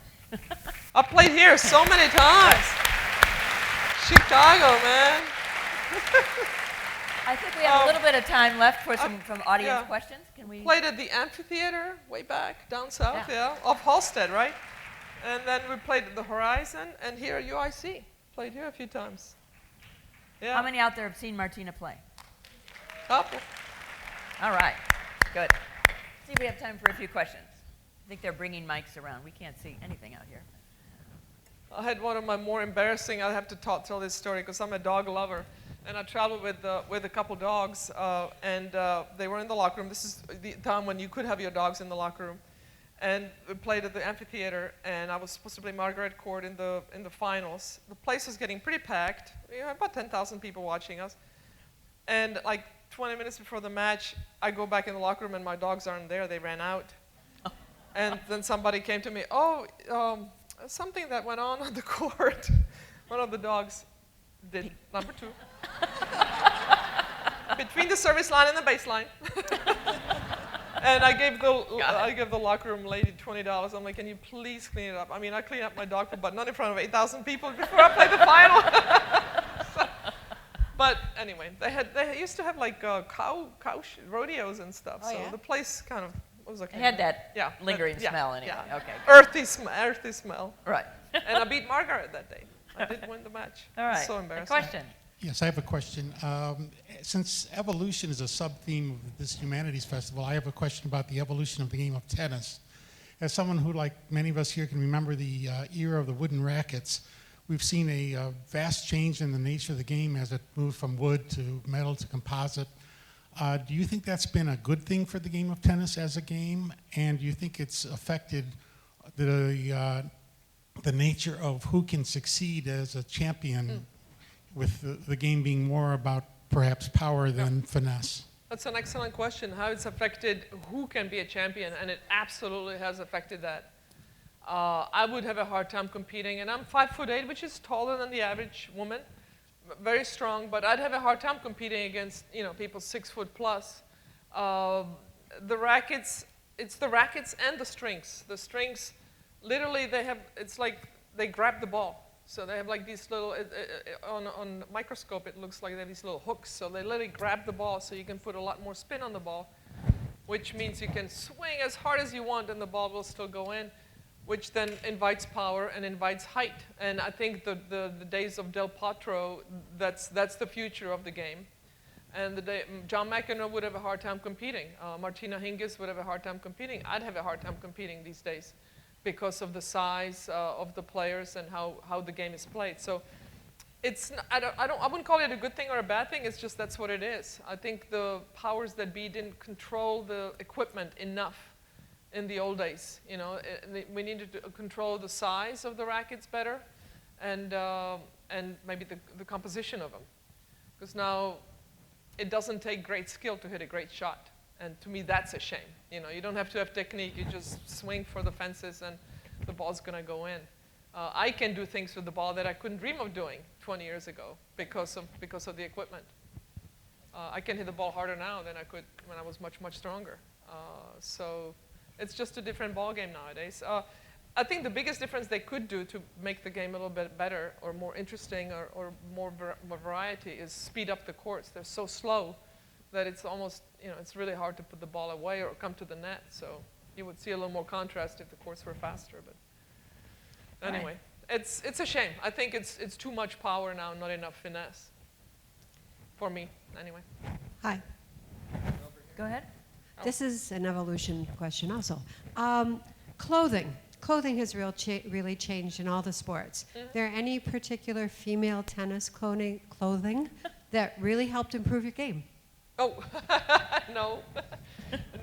I played here so many times. Chicago, man. I think we have a little bit of time left for some audience questions. Can we? Played at the amphitheater way back down south, off Halstead, right? And then we played at the Horizon, and here at UIC. Played here a few times. Yeah. How many out there have seen Martina play? Couple. All right, good. See if we have time for a few questions. I think they're bringing mics around. We can't see anything out here. I had one of my more embarrassing, I have to tell this story because I'm a dog lover. And I traveled with a couple dogs, and they were in the locker room. This is the time when you could have your dogs in the locker room. And we played at the amphitheater, and I was supposed to play Margaret Court in the finals. The place was getting pretty packed. We had about 10,000 people watching us. And like 20 minutes before the match, I go back in the locker room, and my dogs aren't there. They ran out. And then somebody came to me, something that went on the court. One of the dogs did number 2. Between the service line and the baseline. And I gave the locker room lady $20. I'm like, can you please clean it up? I mean, I clean up my dog poop, but not in front of 8,000 people before I play the final. But anyway, they used to have like cow rodeos and stuff. So the place kind of was okay. It had that lingering smell anyway. Yeah. Okay. Earthy smell. Right. And I beat Margaret that day. I did win the match. All right. So embarrassing. A question. Yes, I have a question. Since evolution is a sub-theme of this Humanities Festival, I have a question about the evolution of the game of tennis. As someone who, like many of us here, can remember the era of the wooden rackets, we've seen a vast change in the nature of the game as it moved from wood to metal to composite. Do you think that's been a good thing for the game of tennis as a game? And do you think it's affected the nature of who can succeed as a champion with the game being more about perhaps power than finesse? That's an excellent question. How it's affected who can be a champion, and it absolutely has affected that. I would have a hard time competing, and I'm 5'8", which is taller than the average woman, very strong. But I'd have a hard time competing against people 6 foot plus. The rackets, it's the rackets and the strings. The strings, literally, it's like they grab the ball. So they have like these little, on microscope, it looks like they have these little hooks. So they literally grab the ball so you can put a lot more spin on the ball, which means you can swing as hard as you want and the ball will still go in, which then invites power and invites height. And I think the days of Del Potro, that's the future of the game. And John McEnroe would have a hard time competing. Martina Hingis would have a hard time competing. I'd have a hard time competing these days, because of the size of the players and how the game is played. So I wouldn't call it a good thing or a bad thing. It's just that's what it is. I think the powers that be didn't control the equipment enough in the old days. We needed to control the size of the rackets better, and maybe the composition of them, because now it doesn't take great skill to hit a great shot. And to me, that's a shame. You don't have to have technique. You just swing for the fences, and the ball's going to go in. I can do things with the ball that I couldn't dream of doing 20 years ago because of the equipment. I can hit the ball harder now than I could when I was much, much stronger. So it's just a different ball game nowadays. I think the biggest difference they could do to make the game a little bit better or more interesting or more variety is speed up the courts. They're so slow that it's almost, it's really hard to put the ball away or come to the net. So you would see a little more contrast if the courts were faster. But anyway, it's a shame. I think it's too much power now, not enough finesse. For me, anyway. Hi. Go ahead. This is an evolution question also. Clothing. Clothing has really changed in all the sports. Mm-hmm. There any particular female tennis clothing that really helped improve your game? Oh, no.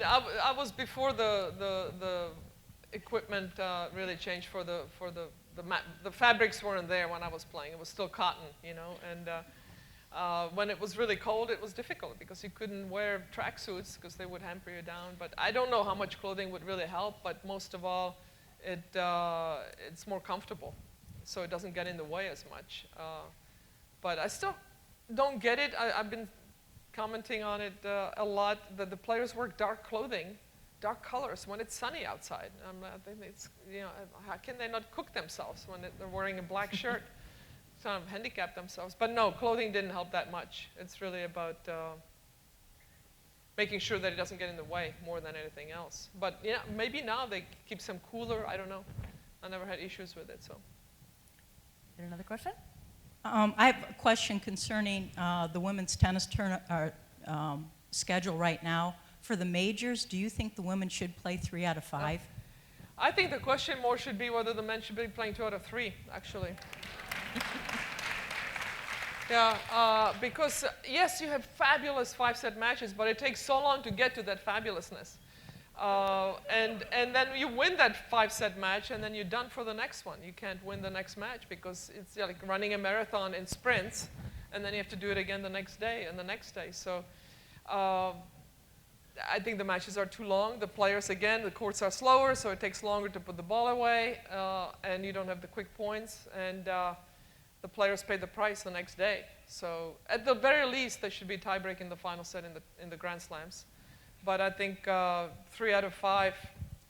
I was before the equipment really changed for the fabrics weren't there when I was playing. It was still cotton, and when it was really cold, it was difficult because you couldn't wear tracksuits because they would hamper you down. But I don't know how much clothing would really help, but most of all, it's more comfortable, so it doesn't get in the way as much. But I still don't get it. I've been commenting on it a lot, that the players wear dark clothing, dark colors when it's sunny outside. I think it's, how can they not cook themselves when they're wearing a black shirt? Kind of handicap themselves. But no, clothing didn't help that much. It's really about making sure that it doesn't get in the way more than anything else. But maybe now they keep them cooler. I don't know. I never had issues with it. So. Another question? I have a question concerning the women's tennis schedule right now. For the majors, do you think the women should play 3 out of 5? I think the question more should be whether the men should be playing 2 out of 3, actually. Yeah, because yes, you have fabulous 5-set matches, but it takes so long to get to that fabulousness. And then you win that 5-set match, and then you're done for the next one. You can't win the next match because it's like running a marathon in sprints, and then you have to do it again the next day and the next day. So I think the matches are too long. The players, again, the courts are slower, so it takes longer to put the ball away, and you don't have the quick points, and the players pay the price the next day. So at the very least, there should be a tiebreak in the final set in the Grand Slams. But I think 3 out of 5,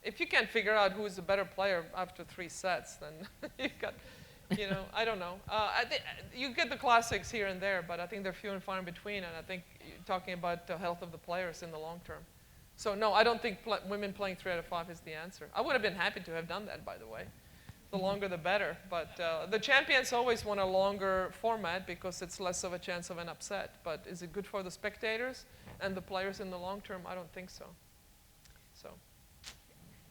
if you can't figure out who is the better player after 3 sets, then you've got, I don't know. You get the classics here and there, but I think they're few and far in between, and I think you're talking about the health of the players in the long term. So no, I don't think women playing 3 out of 5 is the answer. I would have been happy to have done that, by the way. The longer the better, but the champions always want a longer format because it's less of a chance of an upset. But is it good for the spectators and the players in the long term? I don't think so. So,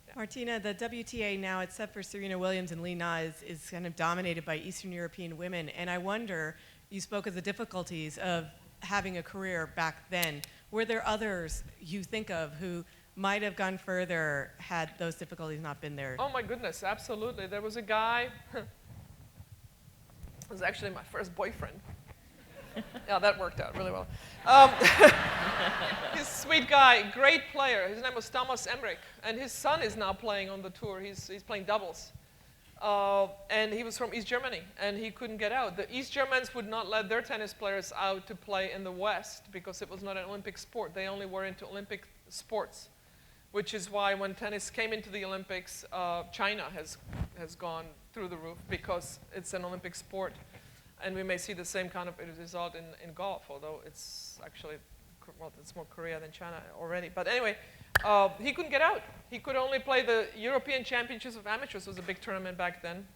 yeah. Martina, the WTA now, except for Serena Williams and Li Na, is kind of dominated by Eastern European women. And I wonder, you spoke of the difficulties of having a career back then. Were there others you think of who might have gone further had those difficulties not been there? Oh my goodness, absolutely. There was a guy, it was actually my first boyfriend. Yeah, that worked out really well. He's a sweet guy, great player. His name was Thomas Emmerich, and his son is now playing on the tour. He's playing doubles. And he was from East Germany, and he couldn't get out. The East Germans would not let their tennis players out to play in the West because it was not an Olympic sport. They only were into Olympic sports, which is why when tennis came into the Olympics, China has gone through the roof because it's an Olympic sport. And we may see the same kind of result in golf, although it's actually, well, it's more Korea than China already. But anyway, he couldn't get out. He could only play the European Championships of Amateurs. It was a big tournament back then.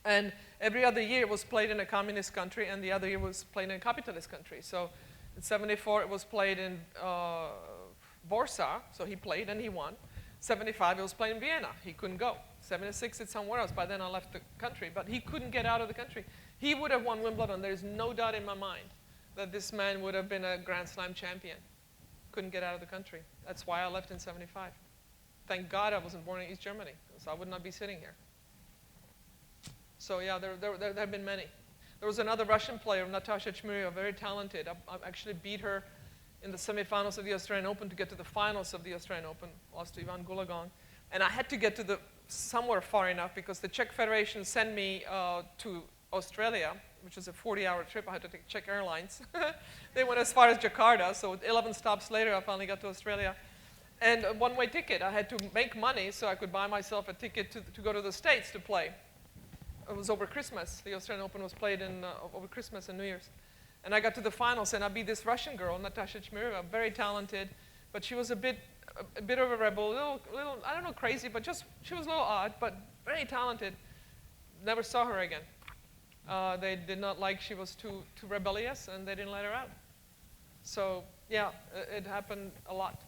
And every other year it was played in a communist country, and the other year was played in a capitalist country. So in '74 it was played in Warsaw, so he played and he won. '75 it was played in Vienna. He couldn't go. '76 it's somewhere else. By then I left the country, but he couldn't get out of the country. He would have won Wimbledon. There's no doubt in my mind that this man would have been a Grand Slam champion. Couldn't get out of the country. That's why I left in '75. Thank God I wasn't born in East Germany, so I would not be sitting here. So yeah, there have been many. There was another Russian player, Natasha Chmyreva, very talented. I actually beat her in the semifinals of the Australian Open to get to the finals of the Australian Open. Lost to Ivan Gulagon. And I had to get to somewhere far enough because the Czech Federation sent me to Australia, which was a 40-hour trip. I had to take Czech Airlines. They went as far as Jakarta, so 11 stops later, I finally got to Australia. And a one-way ticket. I had to make money so I could buy myself a ticket to go to the States to play. It was over Christmas. The Australian Open was played over Christmas and New Year's. And I got to the finals, and I beat this Russian girl, Natasha Chmyreva, very talented, but she was a bit of a rebel, little, I don't know, crazy, but she was a little odd, but very talented. Never saw her again. They did not like she was too rebellious, and they didn't let her out. So yeah, it happened a lot,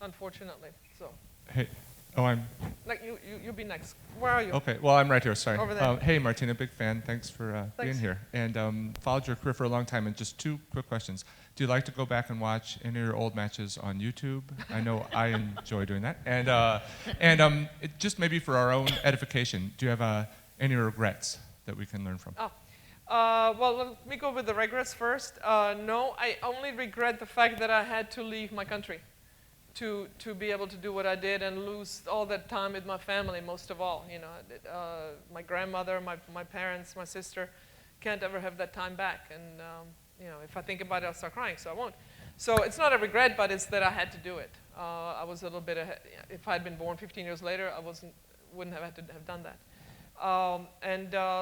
unfortunately. So. Hey, I'm. Like you'll be next. Where are you? Okay, well I'm right here. Sorry. Over there. Hey, Martina, big fan. Thanks for being Thanks. here. And followed your career for a long time. And just two quick questions. Do you like to go back and watch any of your old matches on YouTube? I know I enjoy doing that. And just maybe for our own edification, do you have any regrets that we can learn from? Well, let me go with the regrets first. No, I only regret the fact that I had to leave my country to be able to do what I did and lose all that time with my family, most of all. You know, my grandmother, my parents, my sister can't ever have that time back. And you know, if I think about it, I'll start crying, so I won't. So it's not a regret, but it's that I had to do it. I was a little bit ahead. If I had been born 15 years later, I wouldn't have had to have done that.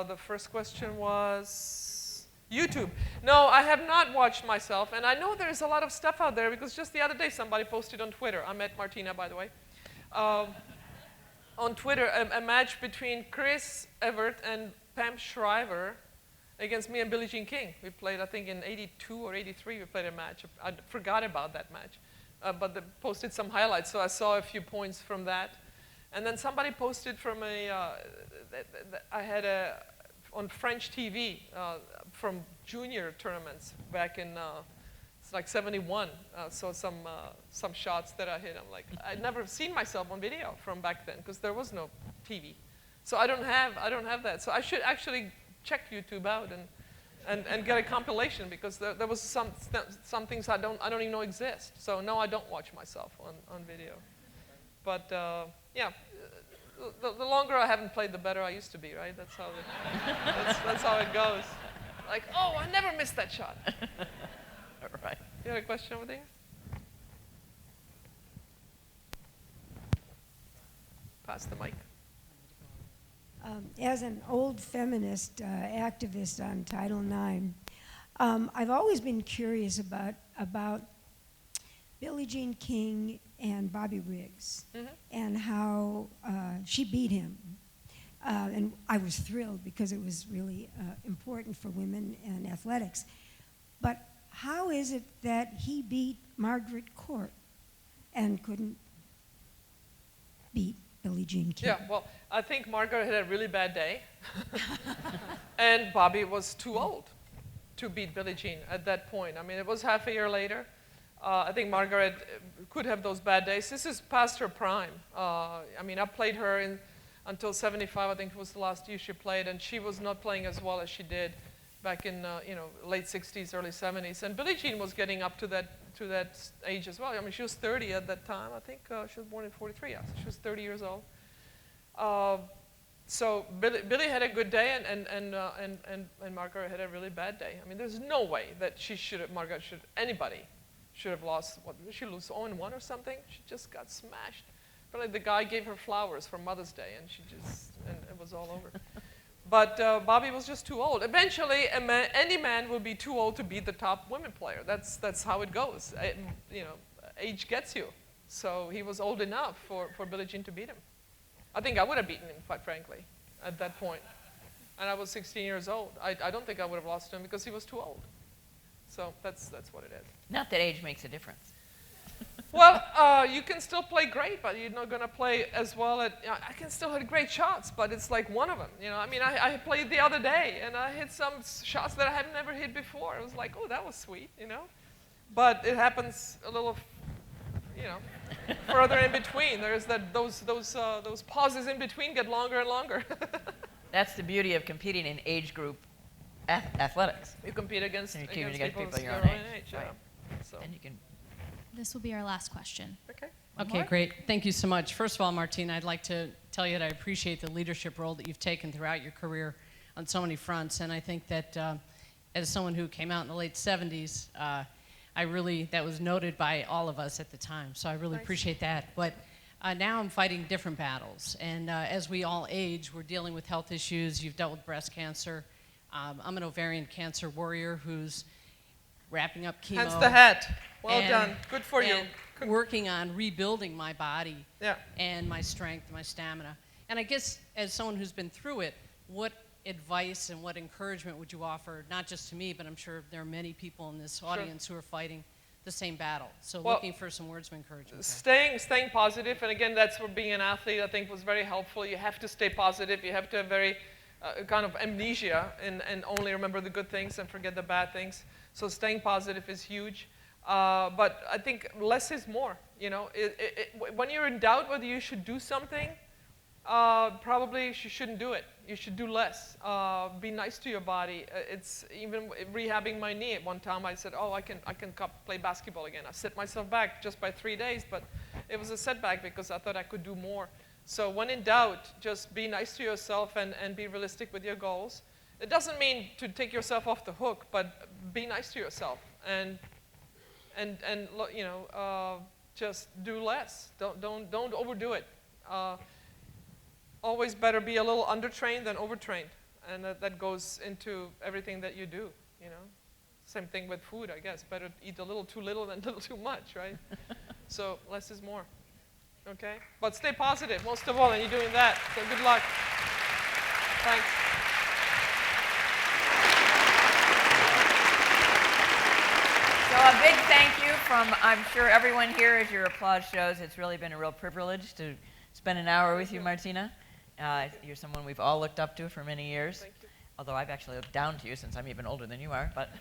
The first question was YouTube. No, I have not watched myself, and I know there's a lot of stuff out there because just the other day somebody posted on Twitter. I met Martina, by the way. On Twitter, a match between Chris Evert and Pam Shriver against me and Billie Jean King. We played, I think, in '82 or '83. We played a match. I forgot about that match, but they posted some highlights, so I saw a few points from that. And then somebody posted from I had on French TV from junior tournaments back in it's like '71. Saw some shots that I hit. I'm like, I'd never seen myself on video from back then because there was no TV. So I don't have that. So I should actually check YouTube out and get a compilation because there was some things I don't even know exist. So no, I don't watch myself on video. But yeah, the longer I haven't played, the better I used to be, right? That's how it goes. Like, oh, I never missed that shot. Right. You had a question over there? Pass the mic. As an old feminist activist on Title IX, I've always been curious about Billie Jean King and Bobby Riggs, and how she beat him. And I was thrilled because it was really important for women in athletics. But how is it that he beat Margaret Court and couldn't beat Billie Jean King? Yeah, well, I think Margaret had a really bad day, and Bobby was too old to beat Billie Jean at that point. I mean, it was half a year later. I think Margaret could have those bad days. This is past her prime. I mean, I played her until '75, I think it was the last year she played, and she was not playing as well as she did back in late 60s, early 70s. And Billie Jean was getting up to that age as well. I mean, she was 30 at that time. I think she was born in 43. Yeah, so she was 30 years old. So Billie had a good day, and Margaret had a really bad day. I mean, there's no way that anybody should have lost. What did she lose? 0-1 or something? She just got smashed. But like the guy gave her flowers for Mother's Day, and it was all over. But Bobby was just too old. Eventually, any man will be too old to be the top women player. That's how it goes. Age gets you. So he was old enough for Billie Jean to beat him. I think I would have beaten him, quite frankly, at that point. And I was 16 years old. I don't think I would have lost to him because he was too old. So that's what it is. Not that age makes a difference. Well, you can still play great, but you're not going to play as well I can still hit great shots, but it's like one of them. I mean, I played the other day, and I hit some shots that I had never hit before. It was like, oh, that was sweet, But it happens a little, further in between. There's those pauses in between get longer and longer. That's the beauty of competing in age group athletics. You compete against people your own age. Right. Yeah. So. And you can. This will be our last question. Okay. Okay, great. Thank you so much. First of all, Martina, I'd like to tell you that I appreciate the leadership role that you've taken throughout your career on so many fronts. And I think that as someone who came out in the late 70s, that was noted by all of us at the time. So I really appreciate that. But now I'm fighting different battles. And as we all age, we're dealing with health issues. You've dealt with breast cancer. I'm an ovarian cancer warrior who's wrapping up chemo. Hence the hat. Well done. Good for you. Working on rebuilding my body and my strength, my stamina. And I guess as someone who's been through it, what advice and what encouragement would you offer, not just to me, but I'm sure there are many people in this audience who are fighting the same battle. So looking for some words of encouragement. Staying positive, and again, that's where being an athlete, I think, was very helpful. You have to stay positive. You have to have very kind of amnesia and only remember the good things and forget the bad things. So staying positive is huge. But I think less is more. When you're in doubt whether you should do something, probably you shouldn't do it. You should do less. Be nice to your body. It's even rehabbing my knee. At one time I said, I can play basketball again. I set myself back just by 3 days, but it was a setback because I thought I could do more. So when in doubt, just be nice to yourself and be realistic with your goals. It doesn't mean to take yourself off the hook, but be nice to yourself and just do less. Don't overdo it. Always better be a little undertrained than overtrained, and that goes into everything that you do. Same thing with food, I guess. Better eat a little too little than a little too much, right? So less is more. Okay, but stay positive most of all, and you're doing that. So good luck. Thanks. So a big thank you from, I'm sure, everyone here, as your applause shows. It's really been a real privilege to spend an hour with you, Martina. You're someone we've all looked up to for many years. Thank you. Although I've actually looked down to you since I'm even older than you are. But,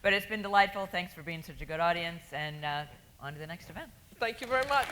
but it's been delightful. Thanks for being such a good audience. And on to the next event. Thank you very much.